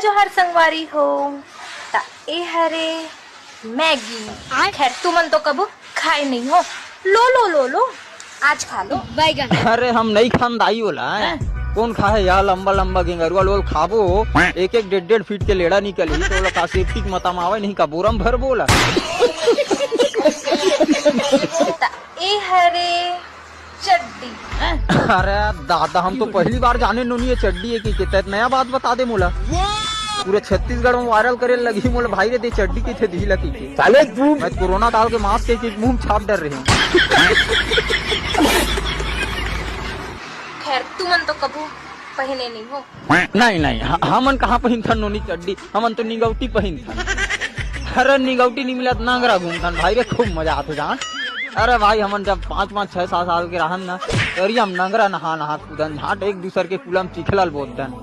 जोहार संगवारी हो ता ए हरे मैगी। खैर तुमन तो कबू खाए नहीं हो, लो लो लो लो आज खा लो बैगन। अरे हम नहीं खान दाई होला कौन खाए यार, लंबा लंबा गेंगरुआ लोल खाबो एक एक 1.5 फीट के लेड़ा निकली तो बोला का सेफ्टिक मताम आवे नहीं का बोरम भर बोला। ता ए हरे चड्डी। अरे दादा हम तो पहली बार जाने नोनी ये चड्डी है की तहत नया बात बता दे मोला। पूरे छत्तीसगढ़ में वायरल करे लगी मोला भाई रे दे चड्डी की थे दी लगी के साले तू मैं कोरोना काल के मास्क के मुंह छाप डर रहे हूं। खैर तुमन तो कबू पहने नहीं हो। नहीं नहीं हमन कहाँ पहन था नोनी चड्डी, हमन तो निगौटी पहन था। अरे निगौटी नहीं मिला नांगरा घूमता भाई रे खूब मजा आता जान। अरे भाई हमन जब 5-5 6-7 साल के रहन ना तरी हम नंगरा नहा नहा कूदन झाट एक दूसर के कुलम चिखलल बोलतन।